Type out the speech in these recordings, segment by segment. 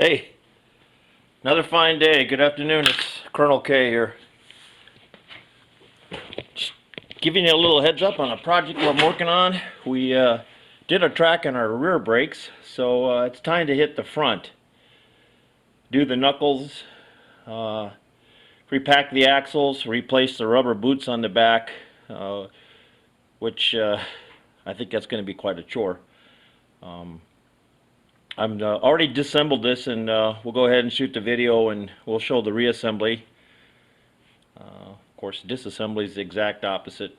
Hey, another fine day. Good afternoon. It's Colonel K here. Just giving you a little heads up on a project I'm working on. We did a track on our rear brakes, so it's time to hit the front. Do the knuckles, repack the axles, replace the rubber boots on the back, which I think that's going to be quite a chore. I'm already disassembled this, and we'll go ahead and shoot the video and we'll show the reassembly. Of course, disassembly is the exact opposite.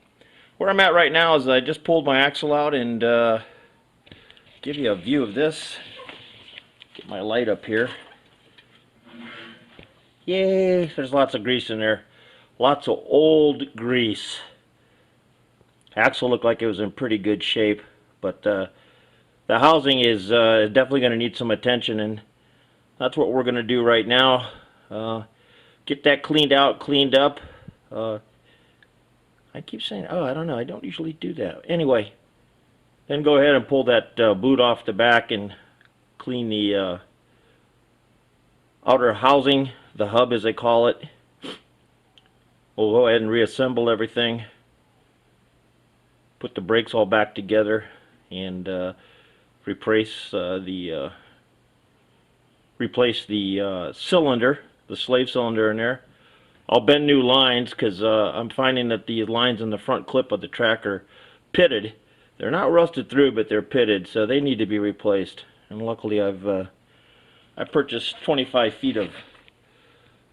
Where I'm at right now is I just pulled my axle out and give you a view of this. Get my light up here. Yay, there's lots of grease in there. Lots of old grease. Axle looked like it was in pretty good shape, but the housing is definitely going to need some attention, and that's what we're going to do right now. Get that cleaned out, cleaned up. I keep saying, oh, I don't know, I don't usually do that. Anyway, then go ahead and pull that boot off the back and clean the outer housing, the hub as they call it. We'll go ahead and reassemble everything. Put the brakes all back together and replace the cylinder, the slave cylinder in there. I'll bend new lines because I'm finding that the lines in the front clip of the track are pitted. They're not rusted through, but they're pitted, so they need to be replaced. And luckily I purchased 25 feet of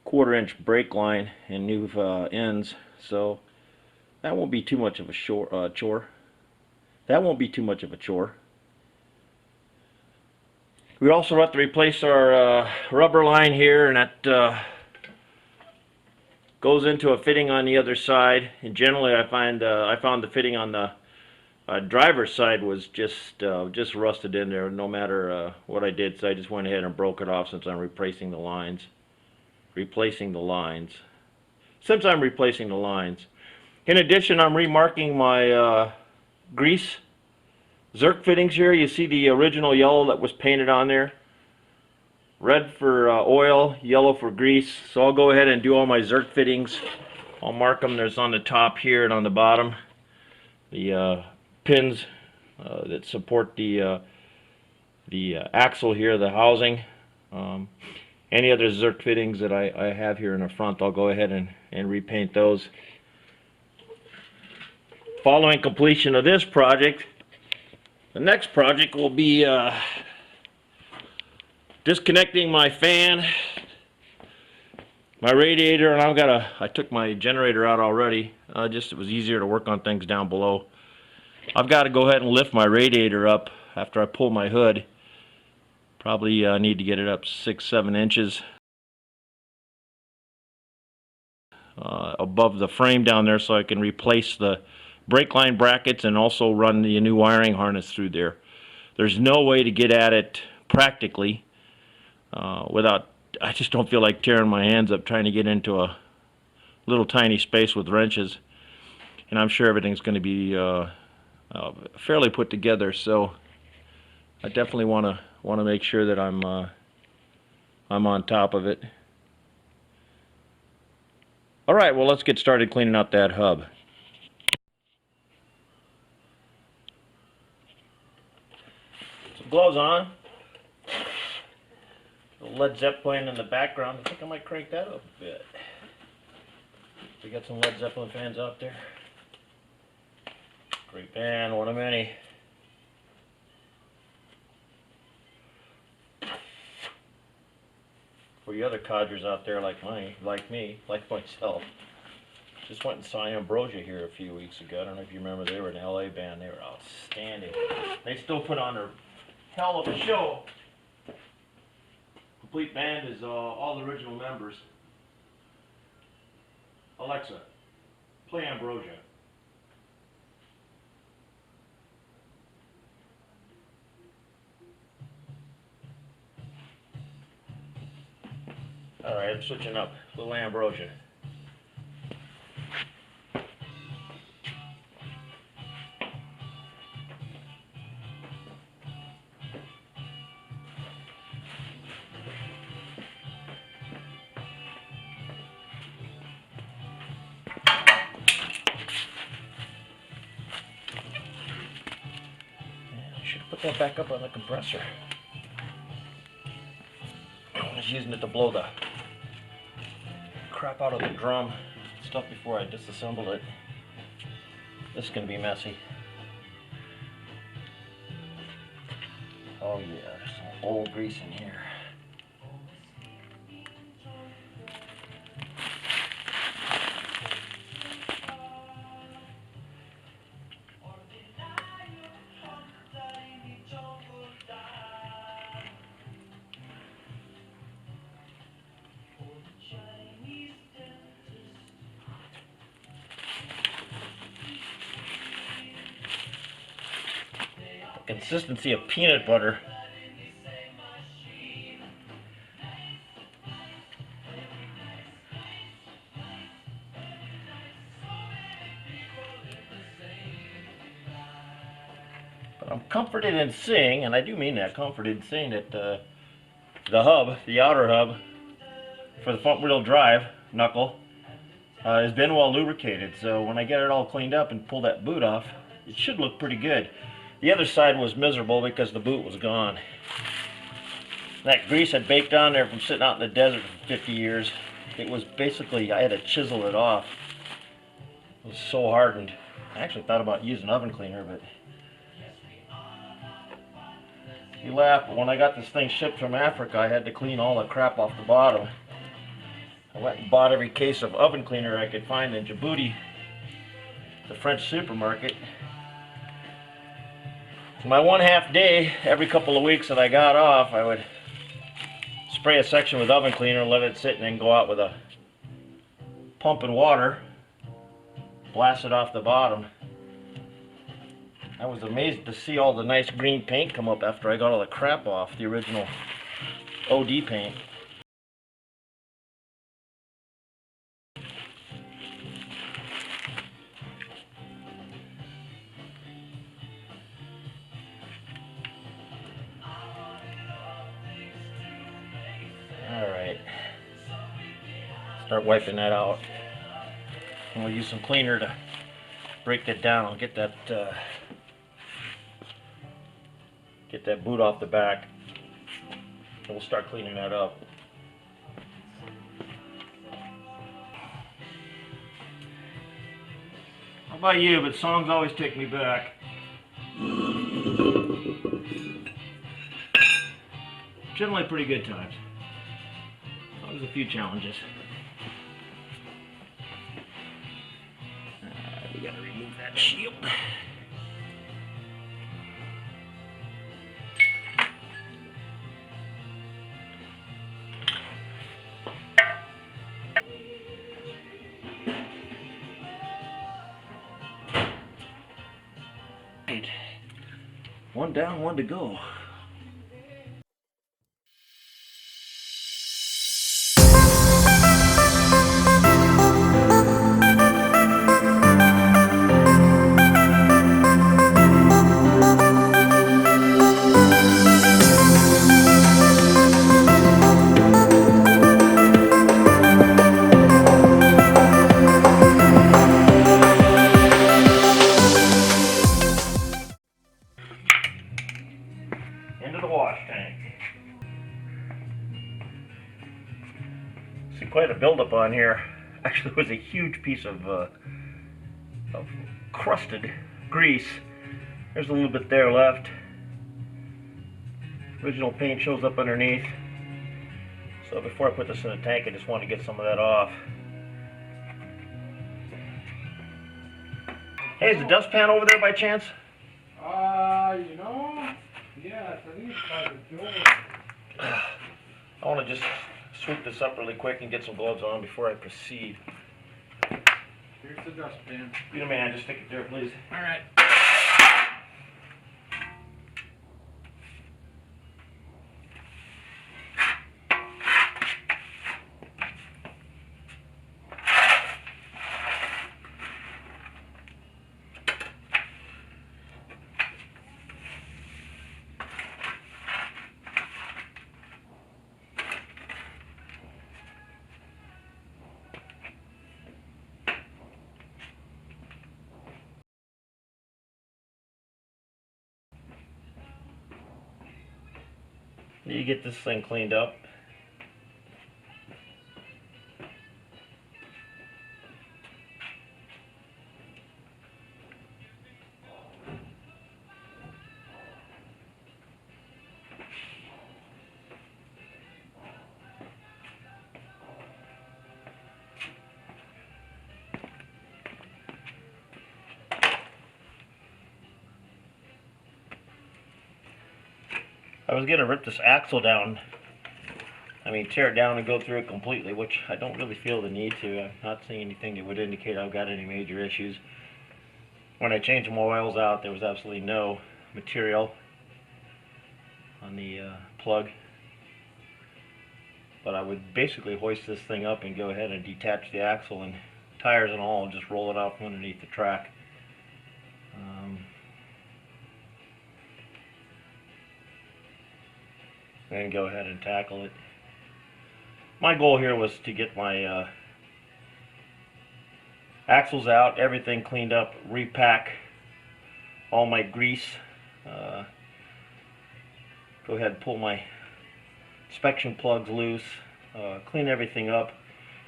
1/4-inch brake line and new ends, so that won't be too much of a chore. That won't be too much of a chore. We also have to replace our rubber line here, and that goes into a fitting on the other side. And generally, I found the fitting on the driver's side was just rusted in there, no matter what I did. So I just went ahead and broke it off since I'm replacing the lines. Since I'm replacing the lines. In addition, I'm remarking my grease Zerk fittings here. You see the original yellow that was painted on there. Red for oil, yellow for grease. So I'll go ahead and do all my Zerk fittings. I'll mark them. There's on the top here and on the bottom. The pins that support the axle here, the housing. Any other Zerk fittings that I have here in the front, I'll go ahead and repaint those. Following completion of this project, the next project will be disconnecting my fan, my radiator, and I took my generator out already. It was easier to work on things down below. I've got to go ahead and lift my radiator up after I pull my hood. Probably need to get it up 6-7 inches above the frame down there so I can replace the brake line brackets and also run the new wiring harness through there. There's no way to get at it practically without, I just don't feel like tearing my hands up trying to get into a little tiny space with wrenches. And I'm sure everything's going to be fairly put together, so I definitely want to make sure that I'm on top of it. All right, well, let's get started cleaning out that hub. Some gloves on. The Led Zeppelin in the background. I think I might crank that up a bit. We got some Led Zeppelin fans out there. Great band, one of many. For you other codgers out there like me, like myself, just went and saw Ambrosia here a few weeks ago. I don't know if you remember, they were an LA band. They were outstanding. They still put on a hell of a show. Complete band is all the original members. Alexa, play Ambrosia. Alright, I'm switching up. Little Ambrosia. that back up on the compressor. I was using it to blow the crap out of the drum stuff before I disassembled it. This is going to be messy. Oh yeah, there's some old grease in here. Consistency of peanut butter. But I'm comforted in seeing, and I do mean that, comforted in seeing that the hub, the outer hub for the front wheel drive knuckle has been well lubricated. So when I get it all cleaned up and pull that boot off, it should look pretty good. The other side was miserable because the boot was gone. That grease had baked on there from sitting out in the desert for 50 years. It was basically, I had to chisel it off. It was so hardened. I actually thought about using oven cleaner, but you laugh, but when I got this thing shipped from Africa, I had to clean all the crap off the bottom. I went and bought every case of oven cleaner I could find in Djibouti, the French supermarket. So my 1/2 day, every couple of weeks that I got off, I would spray a section with oven cleaner, let it sit, and then go out with a pump and water, blast it off the bottom. I was amazed to see all the nice green paint come up after I got all the crap off, the original OD paint. Alright, start wiping that out. And we'll use some cleaner to break that down. I'll get that boot off the back, and we'll start cleaning that up. How about you? But songs always take me back. Generally pretty good times. Always a few challenges. We gotta remove that shield. Right. One down, one to go. Into the wash tank. See, quite a buildup on here. Actually, it was a huge piece of crusted grease. There's a little bit there left. Original paint shows up underneath. So before I put this in the tank, I just want to get some of that off. Hey, is the dustpan over there by chance? You know, yeah, I think it's by the door. I want to just sweep this up really quick and get some gloves on before I proceed. Here's the dustpan. Be the man, just stick it there, please. All right. you get this thing cleaned up. I was gonna rip this axle down. I mean, tear it down and go through it completely, which I don't really feel the need to. I'm not seeing anything that would indicate I've got any major issues. When I changed my oils out, there was absolutely no material on the plug. But I would basically hoist this thing up and go ahead and detach the axle and tires and all, and just roll it out from underneath the track. And go ahead and tackle it. My goal here was to get my axles out, everything cleaned up, repack all my grease, go ahead and pull my inspection plugs loose, clean everything up,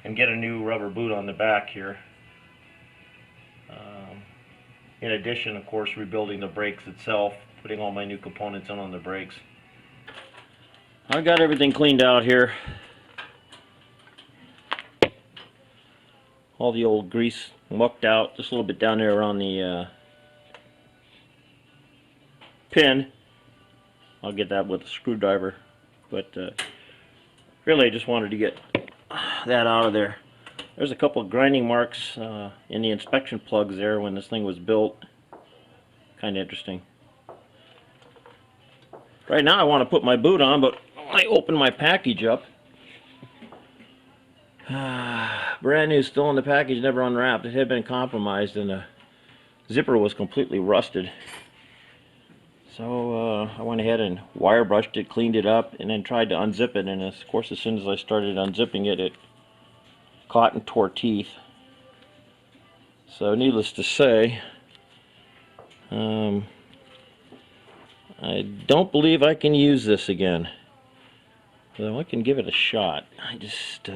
and get a new rubber boot on the back here. In addition, of course, rebuilding the brakes itself, putting all my new components on the brakes. I've got everything cleaned out here. All the old grease mucked out, just a little bit down there around the pin. I'll get that with a screwdriver, but really I just wanted to get that out of there. There's a couple of grinding marks in the inspection plugs there when this thing was built. Kind of interesting. Right now I want to put my boot on, but when I open my package up, brand new, still in the package, never unwrapped. It had been compromised and the zipper was completely rusted. So I went ahead and wire brushed it, cleaned it up, and then tried to unzip it. And of course, as soon as I started unzipping it, it caught and tore teeth. So needless to say, I don't believe I can use this again. Though I can give it a shot. I just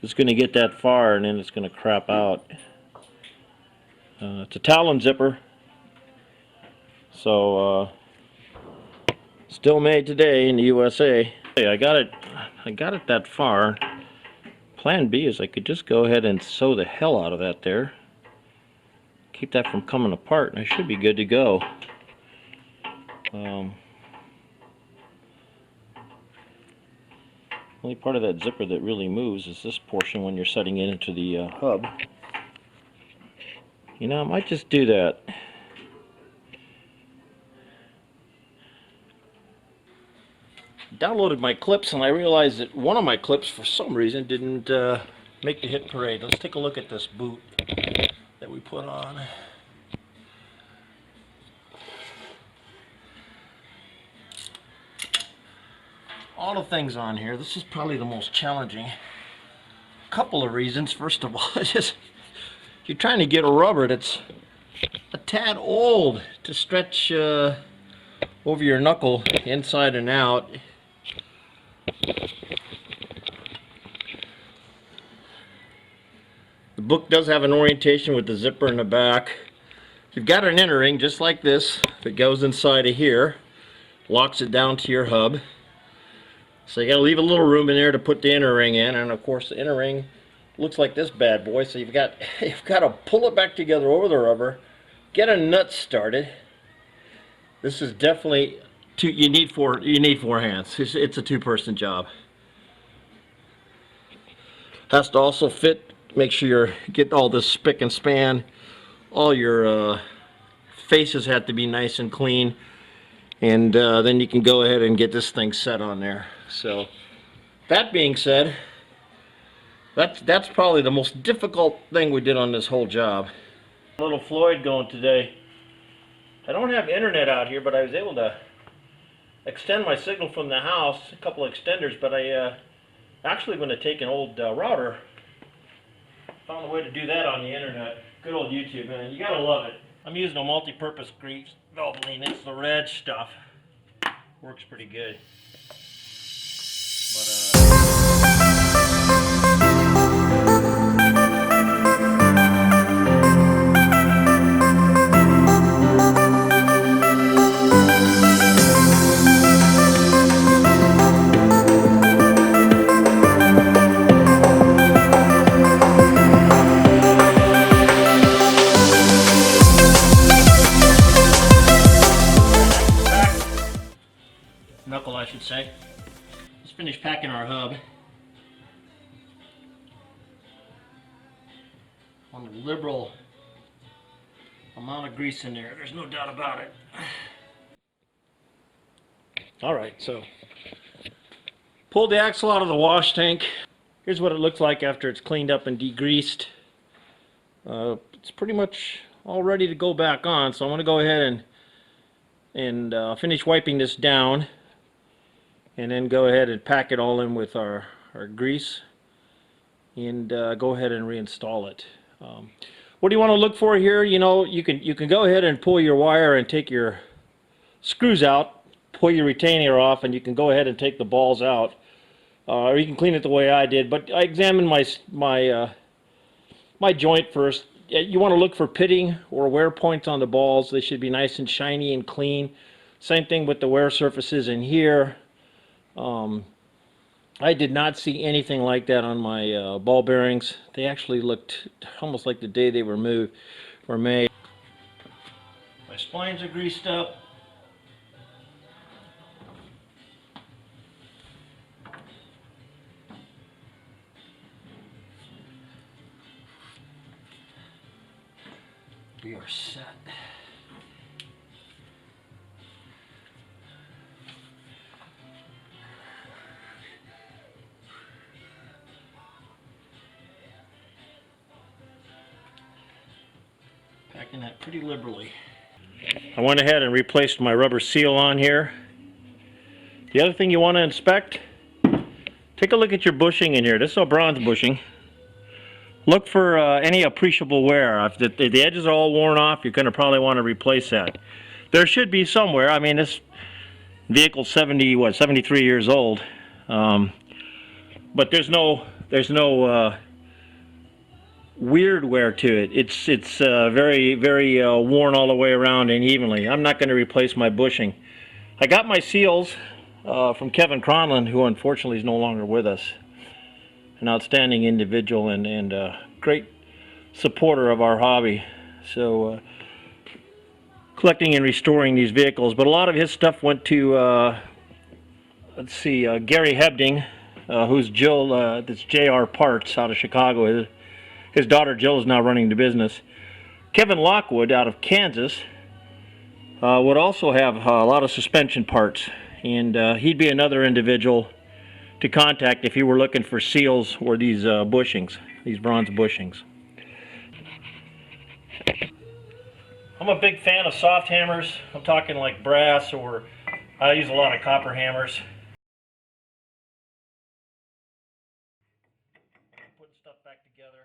it's going to get that far and then it's going to crap out. It's a Talon zipper, so still made today in the USA. Hey, I got it that far. Plan B is I could just go ahead and sew the hell out of that there. Keep that from coming apart, and I should be good to go. Only part of that zipper that really moves is this portion when you're setting it into the hub. You know, I might just do that. Downloaded my clips and I realized that one of my clips for some reason didn't make the hit parade. Let's take a look at this boot that we put on. All the things on here, this is probably the most challenging. Couple of reasons. First of all, it's just you're trying to get a rubber that's a tad old to stretch over your knuckle inside and out. The book does have an orientation with the zipper in the back. You've got an inner ring just like this that goes inside of here, locks it down to your hub. So you got to leave a little room in there to put the inner ring in, and of course the inner ring looks like this bad boy. So you've got to pull it back together over the rubber, get a nut started. This is definitely you need four hands. It's a two-person job. Has to also fit. Make sure you're getting all this spick and span. All your faces have to be nice and clean, and then you can go ahead and get this thing set on there. So that being said, that's probably the most difficult thing we did on this whole job. A little Floyd going today. I don't have internet out here, but I was able to extend my signal from the house, a couple of extenders, but I actually going to take an old router. Found a way to do that on the internet. Good old YouTube, man. You gotta love it. I'm using a multi-purpose grease Valvoline. It's the red stuff. Works pretty good. Knuckle, I should say. Let's finish packing our hub. On a liberal amount of grease in there, there's no doubt about it. Alright, so pulled the axle out of the wash tank. Here's what it looks like after it's cleaned up and degreased. It's pretty much all ready to go back on, so I'm going to go ahead and finish wiping this down, and then go ahead and pack it all in with our grease, and go ahead and reinstall it. What do you want to look for here? You know, you can go ahead and pull your wire and take your screws out, pull your retainer off, and you can go ahead and take the balls out, or you can clean it the way I did. But I examined my joint first. You want to look for pitting or wear points on the balls. They should be nice and shiny and clean. Same thing with the wear surfaces in here. I did not see anything like that on my ball bearings. They actually looked almost like the day they were made. My splines are greased up. We are set. Packing that pretty liberally. I went ahead and replaced my rubber seal on here. The other thing you want to inspect, take a look at your bushing in here. This is a bronze bushing. Look for any appreciable wear. If the edges are all worn off, you're going to probably want to replace that. There should be somewhere. I mean, this vehicle's 73 years old, but there's no weird wear to it. It's very worn all the way around and evenly. I'm not going to replace my bushing. I got my seals from Kevin Cronlin, who unfortunately is no longer with us. An outstanding individual and great supporter of our hobby. So collecting and restoring these vehicles, but a lot of his stuff went to let's see, Gary Hebding, who's Jill, that's JR Parts out of Chicago. His daughter Jill is now running the business. Kevin Lockwood out of Kansas would also have a lot of suspension parts, and he'd be another individual to contact if you were looking for seals or these bushings, these bronze bushings. I'm a big fan of soft hammers. I'm talking like brass, or I use a lot of copper hammers. Putting stuff back together.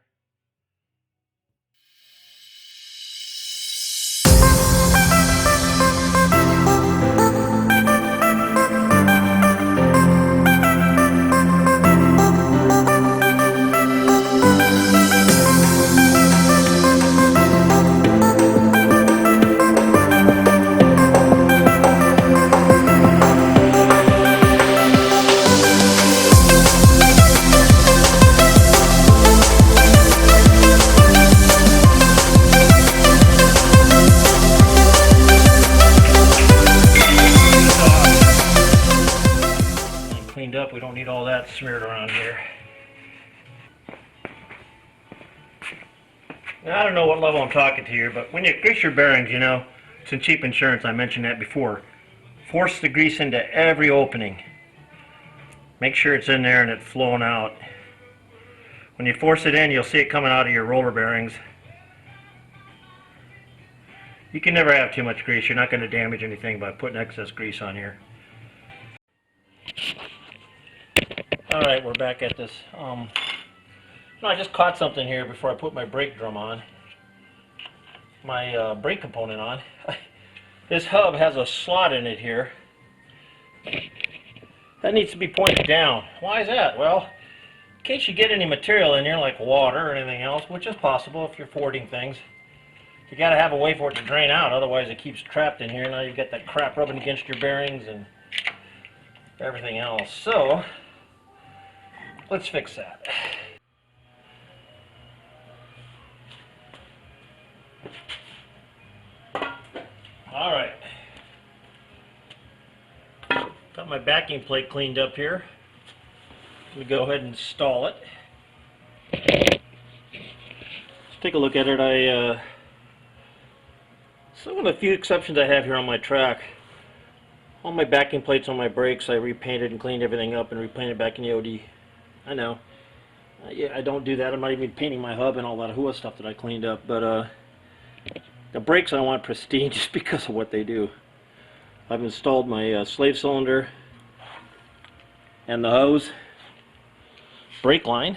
Up, we don't need all that smeared around here. Now, I don't know what level I'm talking to here, but when you grease your bearings, you know, some cheap insurance, I mentioned that before. Force the grease into every opening. Make sure it's in there and it's flowing out. When you force it in, you'll see it coming out of your roller bearings. You can never have too much grease. You're not going to damage anything by putting excess grease on here. Alright, we're back at this. I just caught something here before I put my brake drum on. My brake component on. This hub has a slot in it here that needs to be pointed down. Why is that? Well, in case you get any material in there like water or anything else, which is possible if you're fording things, you got to have a way for it to drain out, otherwise it keeps trapped in here. Now you've got that crap rubbing against your bearings and everything else. So, let's fix that. Alright. Got my backing plate cleaned up here. Let me go ahead and install it. Let's take a look at it. Some of the few exceptions I have here on my track, all my backing plates on my brakes I repainted and cleaned everything up and repainted back in the OD. I know. Yeah, I don't do that. I'm not even painting my hub and all that HUA stuff that I cleaned up, but the brakes I want pristine just because of what they do. I've installed my slave cylinder and the hose brake line.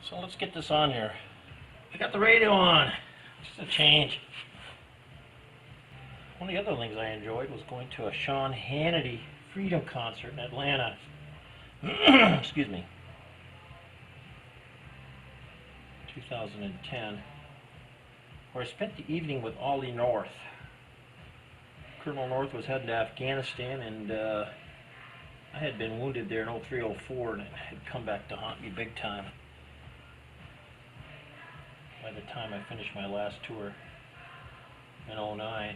So let's get this on here. I got the radio on. Just a change. One of the other things I enjoyed was going to a Sean Hannity Freedom concert in Atlanta. Excuse me. 2010. Where I spent the evening with Ollie North. Colonel North was heading to Afghanistan, and I had been wounded there in 03-04, and it had come back to haunt me big time. By the time I finished my last tour in 09.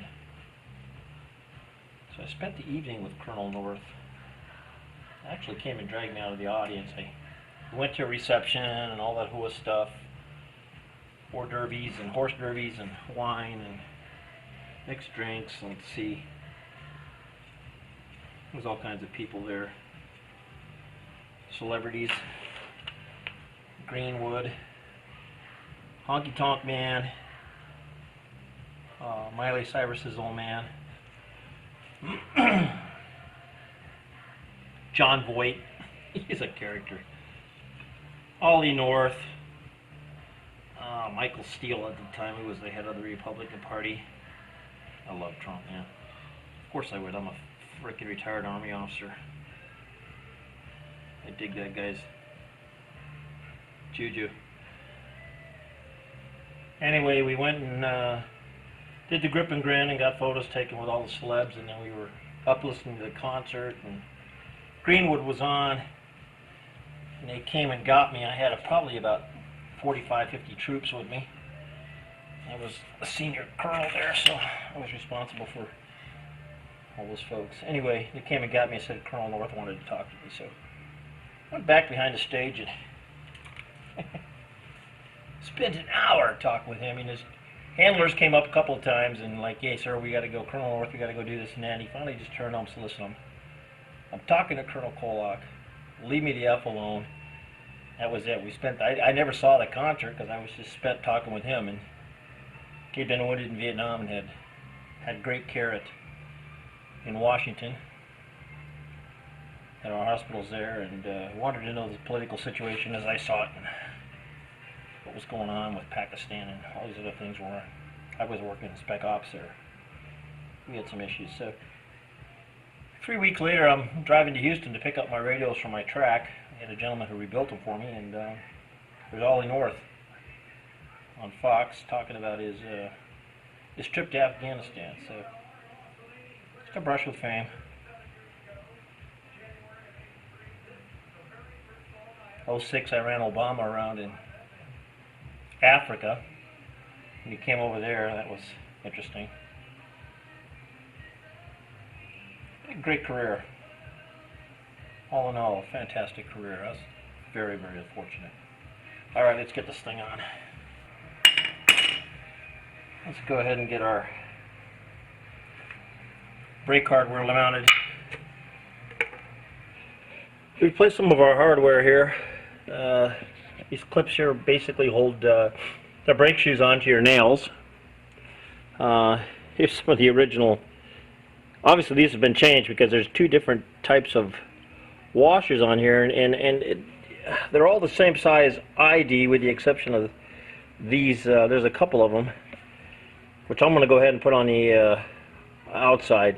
So I spent the evening with Colonel North. I actually came and dragged me out of the audience. I went to a reception and all that HUA stuff. Hors d'oeuvres and horse derbies and wine and mixed drinks. Let's see. There's all kinds of people there. Celebrities. Greenwood. Honky Tonk Man. Miley Cyrus's old man. John Voight. He's a character. Ollie North. Michael Steele at the time, who was the head of the Republican Party. I love Trump, man. Of course I would. I'm a frickin' retired Army officer. I dig that guy's juju. Anyway, we went and did the grip and grin and got photos taken with all the celebs, and then we were up listening to the concert, and Greenwood was on, and they came and got me. I had probably about 45, 50 troops with me. I was a senior colonel there, so I was responsible for all those folks. Anyway, they came and got me and said Colonel North wanted to talk to me, so I went back behind the stage and spent an hour talking with him, and his handlers came up a couple of times and like, hey sir, we gotta go, Colonel North, we gotta go do this and that. And he finally just turned on and said, listen, I'm talking to Colonel Kolak. Leave me the F alone. That was it. We spent, I never saw the concert because I was just spent talking with him, and he'd been wounded in Vietnam and had great care in Washington at our hospitals there, and wanted to know the political situation as I saw it and what was going on with Pakistan and all these other things where I was working in Spec Ops there. We had some issues. So 3 weeks later, I'm driving to Houston to pick up my radios from my track. I had a gentleman who rebuilt them for me, and there's Ollie North on Fox talking about his trip to Afghanistan. So just a brush with fame. '06, I ran Obama around in Africa. When he came over there, that was interesting. A great career. All in all, a fantastic career. I was very, very fortunate. All right, let's get this thing on. Let's go ahead and get our brake hardware mounted. We replaced some of our hardware here. These clips here basically hold the brake shoes onto your nails. Here's some of the original. Obviously these have been changed because there's two different types of washers on here, and they're all the same size ID with the exception of these. There's a couple of them which I'm going to go ahead and put on the outside.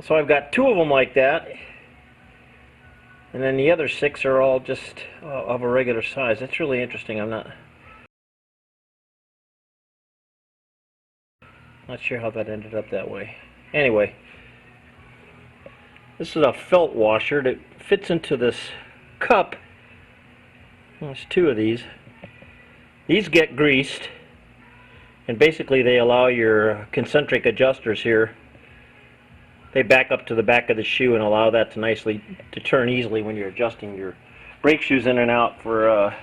So I've got 2 of them like that, and then the other 6 are all just of a regular size. That's really interesting. I'm not sure how that ended up that way. Anyway, this is a felt washer that fits into this cup. There's 2 of these. These get greased, and basically they allow your concentric adjusters here. They back up to the back of the shoe and allow that to turn easily when you're adjusting your brake shoes in and out for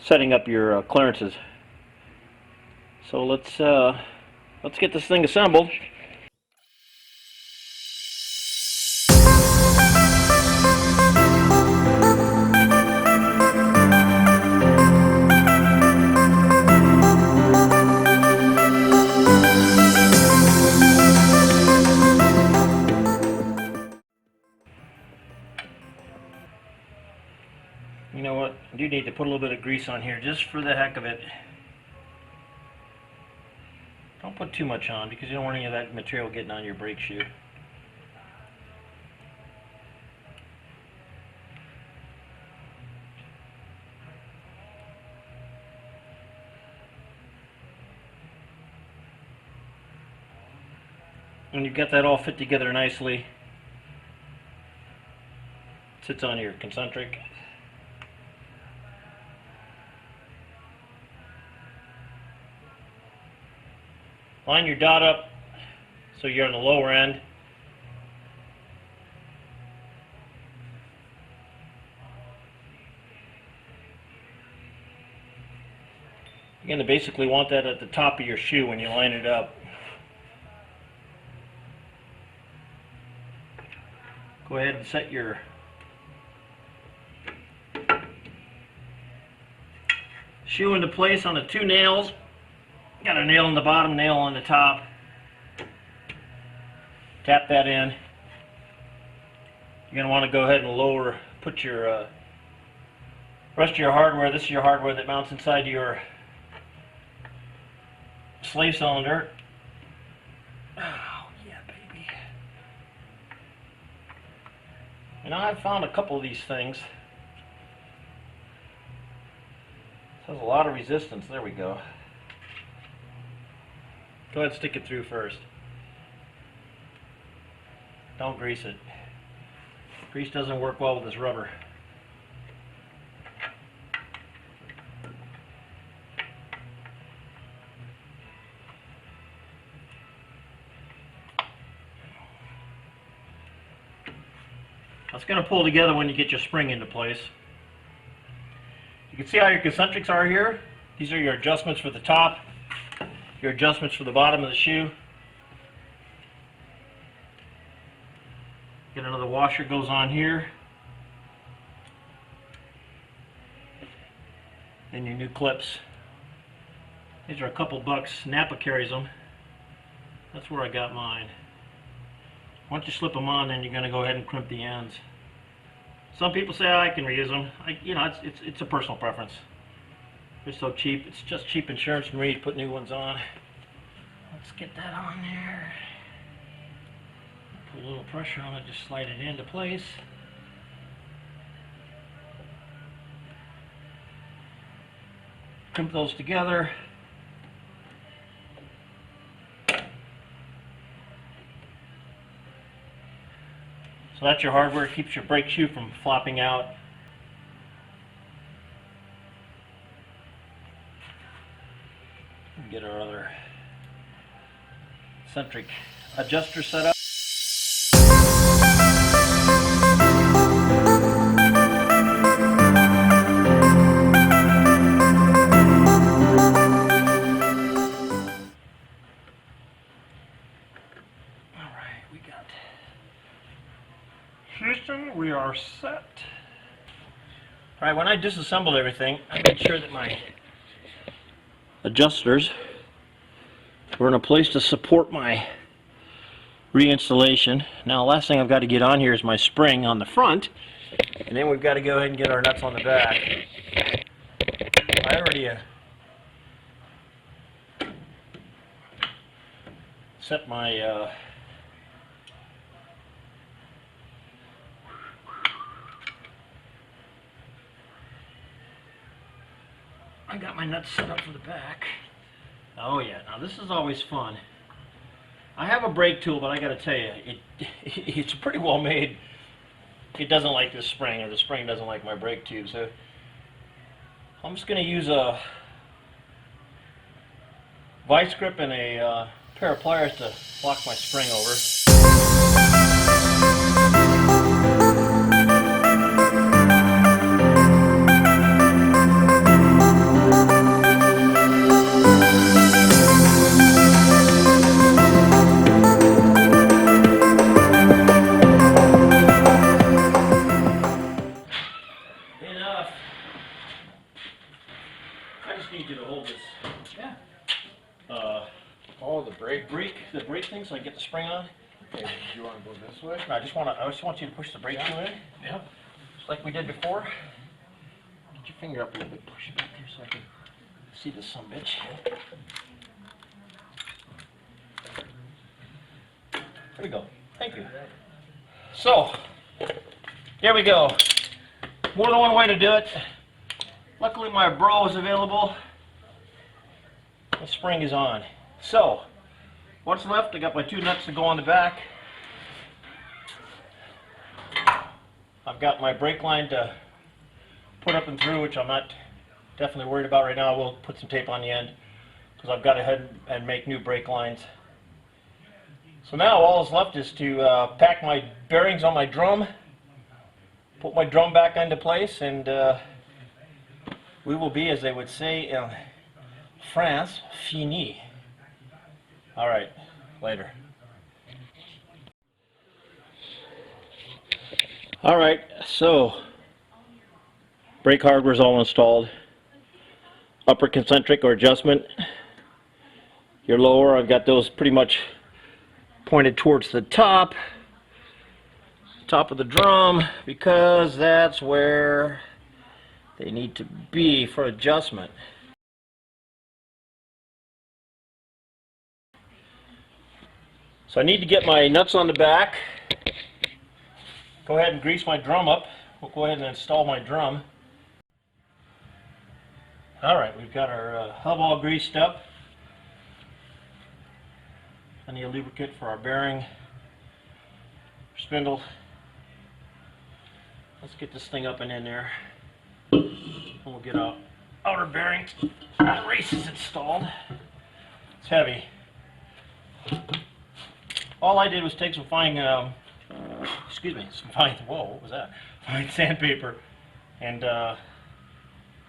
setting up your clearances. So let's get this thing assembled. You know what? I do need to put a little bit of grease on here just for the heck of it. Don't put too much on because you don't want any of that material getting on your brake shoe. When you've got that all fit together nicely, it sits on your concentric. Line your dot up so you're on the lower end. You're going to basically want that at the top of your shoe when you line it up. Go ahead and set your shoe into place on the 2 nails. Got a nail in the bottom, nail on the top. Tap that in. You're going to want to go ahead and put your rest of your hardware. This is your hardware that mounts inside your slave cylinder. Oh, yeah, baby. And I've found a couple of these things. This has a lot of resistance. There we go. Go ahead and stick it through first. Don't grease it. Grease doesn't work well with this rubber. It's going to pull together when you get your spring into place. You can see how your concentrics are here. These are your adjustments for the top, your adjustments for the bottom of the shoe. Get another washer goes on here. And your new clips. These are a couple bucks. Napa carries them. That's where I got mine. Once you slip them on, then you're going to go ahead and crimp the ends. Some people say, oh, I can reuse them. It's a personal preference. They're so cheap. It's just cheap insurance for me to put new ones on. Let's get that on there. Put a little pressure on it, just slide it into place. Crimp those together. So that's your hardware. It keeps your brake shoe from flopping out. Get our other centric adjuster set up. Alright, we got Houston, we are set. Alright, when I disassembled everything, I made sure that my adjusters were in a place to support my reinstallation. Now, the last thing I've got to get on here is my spring on the front, and then we've got to go ahead and get our nuts on the back. I already set my I got my nuts set up for the back. Oh yeah, now this is always fun. I have a brake tool, but I gotta tell you, it's pretty well made. It doesn't like this spring, or the spring doesn't like my brake tube, so I'm just gonna use a vice grip and a pair of pliers to lock my spring over. Enough. I just need you to hold this. Yeah. Oh, the brake thing, so I get the spring on. Okay, do you want to go this way? I just want you to push the brake shoe in. Yep. Just like we did before. Get your finger up a little bit, push it back there so I can see this son of a bitch. There we go. Thank you. So, there we go. More than one way to do it. Luckily my bro is available. The spring is on. So, what's left? I got my two nuts to go on the back. I've got my brake line to put up and through, which I'm not definitely worried about right now. We'll put some tape on the end because I've got to head and make new brake lines. So now all that's left is to pack my bearings on my drum, put my drum back into place, and we will be, as they would say in France, fini. All right, later. All right, so brake hardware is all installed. Upper concentric or adjustment. Your lower, I've got those pretty much pointed towards the top of the drum, because that's where they need to be for adjustment. So I need to get my nuts on the back. Go ahead and grease my drum up. We'll go ahead and install my drum. Alright, we've got our hub all greased up. I need a lubricant for our bearing, spindle. Let's get this thing up and in there. And we'll get our outer bearing races installed. It's heavy. All I did was take some fine, whoa, what was that? Fine sandpaper, and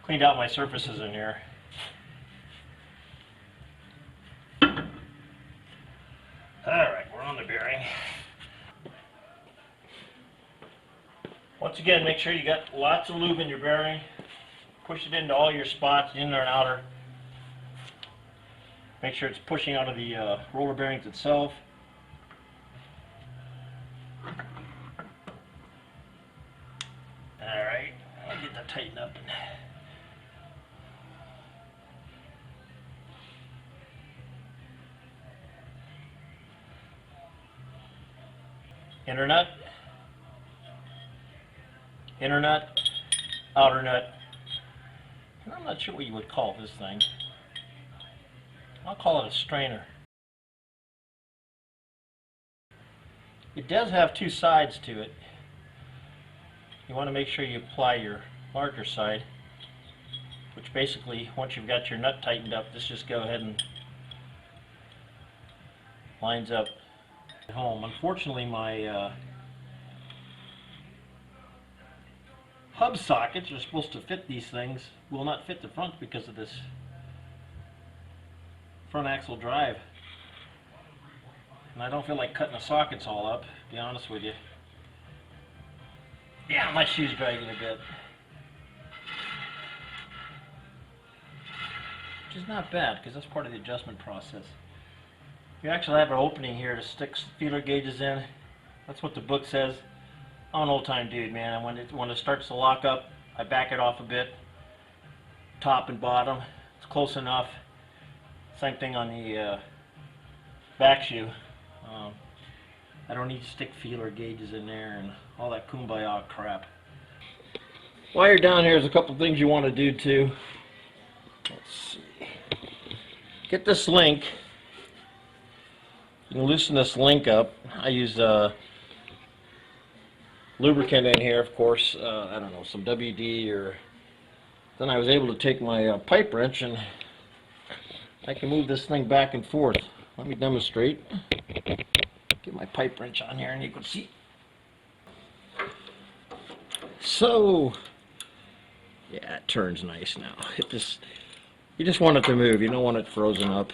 cleaned out my surfaces in here. Alright, we're on the bearing. Once again, make sure you got lots of lube in your bearing. Push it into all your spots, inner and outer. Make sure it's pushing out of the roller bearings itself. Alright, I'll get that tightened up. Inner nut, outer nut. And I'm not sure what you would call this thing. I'll call it a strainer. It does have two sides to it. You want to make sure you apply your larger side, which basically, once you've got your nut tightened up, just go ahead and lines up at home. Unfortunately, my hub sockets are supposed to fit these things, will not fit the front because of this front axle drive. And I don't feel like cutting the sockets all up, to be honest with you. Yeah, my shoe's dragging a bit. Which is not bad, because that's part of the adjustment process. You actually have an opening here to stick feeler gauges in. That's what the book says. I'm an old time dude, man. When it starts to lock up, I back it off a bit. Top and bottom. It's close enough. Same thing on the back shoe. I don't need to stick feeler gauges in there and all that kumbaya crap. While you're down here, there's a couple things you want to do too. Let's see. Get this link. You can loosen this link up. I use lubricant in here, of course. I don't know, some WD, or then I was able to take my pipe wrench and I can move this thing back and forth. Let me demonstrate. Get my pipe wrench on here and you can see. So, yeah, it turns nice now. You just want it to move. You don't want it frozen up.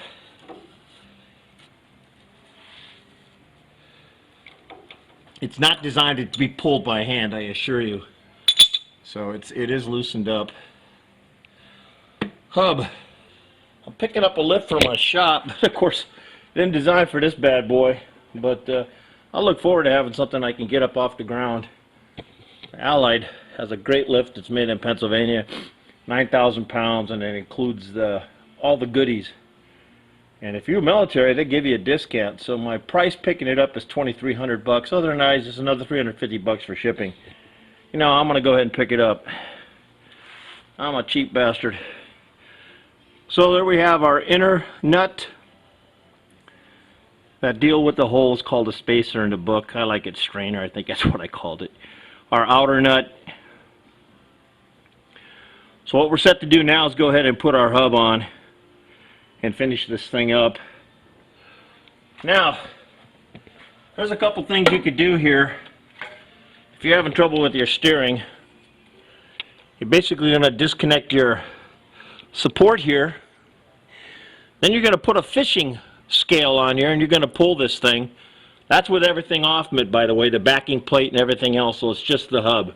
It's not designed to be pulled by hand, I assure you. So it is loosened up. Hub. I'm picking up a lift from my shop. Of course, didn't design for this bad boy, but I'll look forward to having something I can get up off the ground. Allied has a great lift. It's made in Pennsylvania, 9,000 pounds, and it includes all the goodies. And if you're military, they give you a discount. So my price picking it up is $2,300. Otherwise, it's another $350 for shipping. You know, I'm gonna go ahead and pick it up. I'm a cheap bastard. So there we have our inner nut. That deal with the hole is called a spacer in the book. I like it strainer. I think that's what I called it. Our outer nut. So what we're set to do now is go ahead and put our hub on and finish this thing up. Now, there's a couple things you could do here. If you're having trouble with your steering, you're basically going to disconnect your support here. Then you're going to put a fishing scale on here and you're going to pull this thing. That's with everything off it, by the way, the backing plate and everything else, so it's just the hub.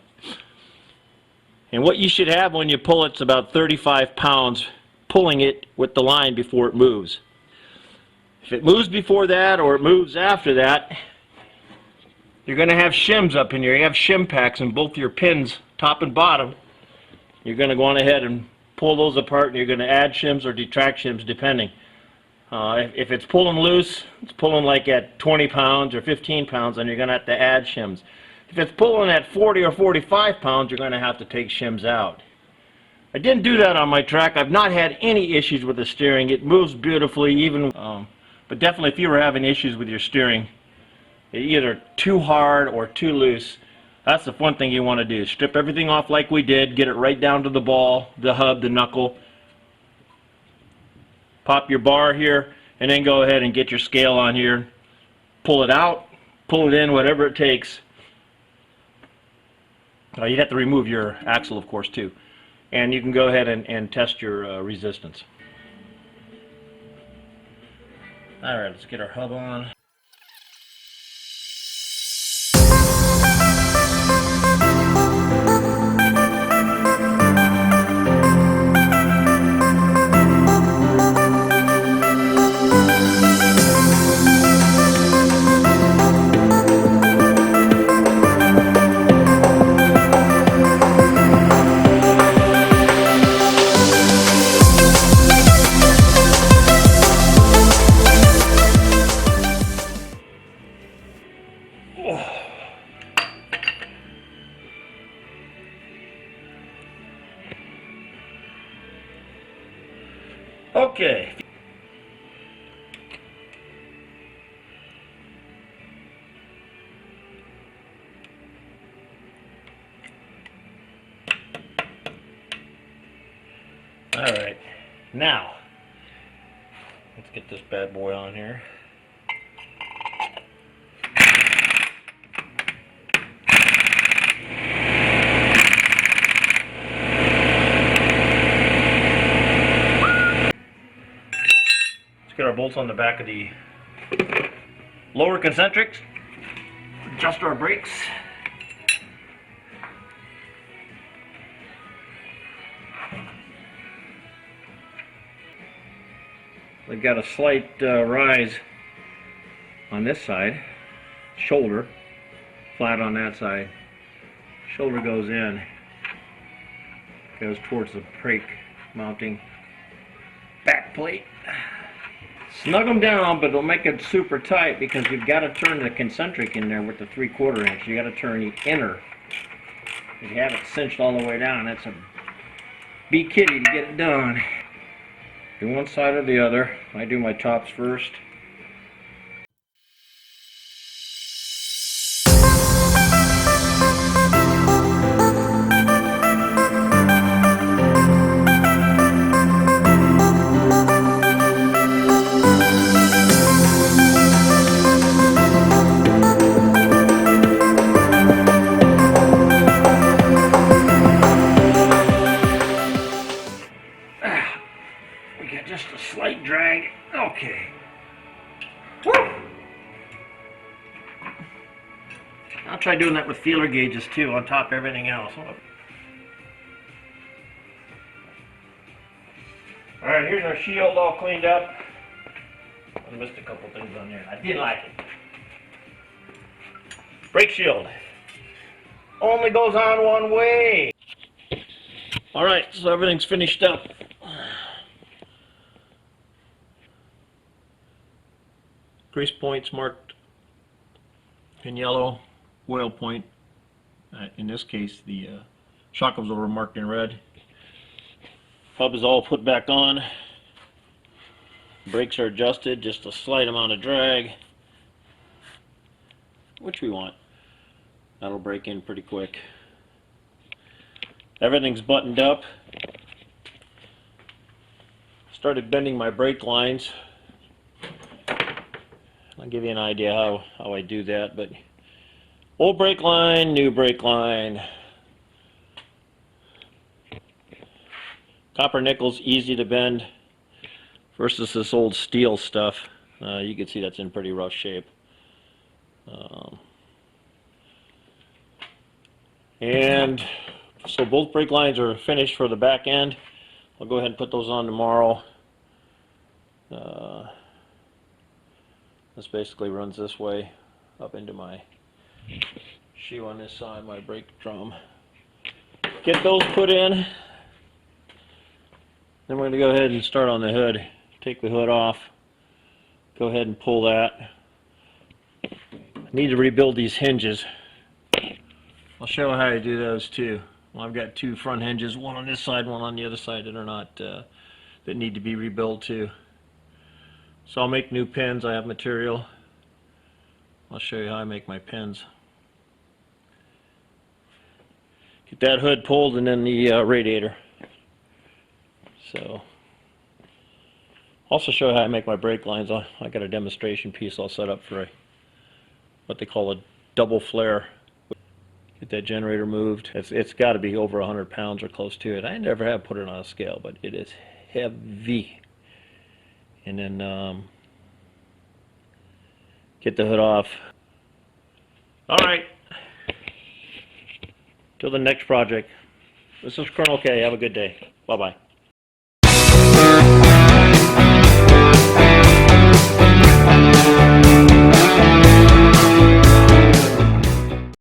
And what you should have when you pull it's about 35 pounds pulling it with the line before it moves. If it moves before that or it moves after that, you're going to have shims up in here. You have shim packs in both your pins, top and bottom. You're going to go on ahead and pull those apart, and you're going to add shims or detract shims depending. If it's pulling loose, it's pulling like at 20 pounds or 15 pounds, then you're going to have to add shims. If it's pulling at 40 or 45 pounds, you're going to have to take shims out. I didn't do that on my track. I've not had any issues with the steering. It moves beautifully, even. But definitely, if you were having issues with your steering, either too hard or too loose, that's the one thing you want to do. Strip everything off like we did. Get it right down to the ball, the hub, the knuckle. Pop your bar here, and then go ahead and get your scale on here. Pull it out, pull it in, whatever it takes. You'd have to remove your axle, of course, too. And you can go ahead and test your resistance. Alright, let's get our hub on. Okay. Alright, now, let's get this bad boy on here. Get our bolts on the back of the lower concentrics, adjust our brakes. We've got a slight rise on this side, shoulder, flat on that side. Shoulder goes in, goes towards the brake mounting back plate. Snug them down, but don't make it super tight because you've got to turn the concentric in there with the 3/4 inch. You got to turn the inner. If you have it cinched all the way down, that's a big kitty to get it done. Do one side or the other. I do my tops first. We got just a slight drag. Okay. Woo! I'll try doing that with feeler gauges too, on top of everything else. Alright, here's our shield all cleaned up. I missed a couple things on there. I didn't like it. Brake shield. Only goes on one way. Alright, so everything's finished up. Grease points marked in yellow, oil point. In this case, the shock absorber marked in red. Hub is all put back on. Brakes are adjusted, just a slight amount of drag, which we want. That'll break in pretty quick. Everything's buttoned up. Started bending my brake lines. I'll give you an idea how I do that, but old brake line, new brake line. Copper nickel's easy to bend versus this old steel stuff. You can see that's in pretty rough shape. And so both brake lines are finished for the back end. I'll go ahead and put those on tomorrow. This basically runs this way up into my shoe on this side, my brake drum. Get those put in. Then we're going to go ahead and start on the hood. Take the hood off. Go ahead and pull that. I need to rebuild these hinges. I'll show how I do those too. Well, I've got two front hinges, one on this side, one on the other side that are not, that need to be rebuilt too. So I'll make new pins. I have material. I'll show you how I make my pins. Get that hood pulled and then the radiator. So, also show how I make my brake lines. I got a demonstration piece I'll set up for what they call a double flare. Get that generator moved. It's got to be over 100 pounds or close to it. I never have put it on a scale, but it is heavy. And then get the hood off. Alright. Till the next project. This is Colonel K. Have a good day. Bye-bye.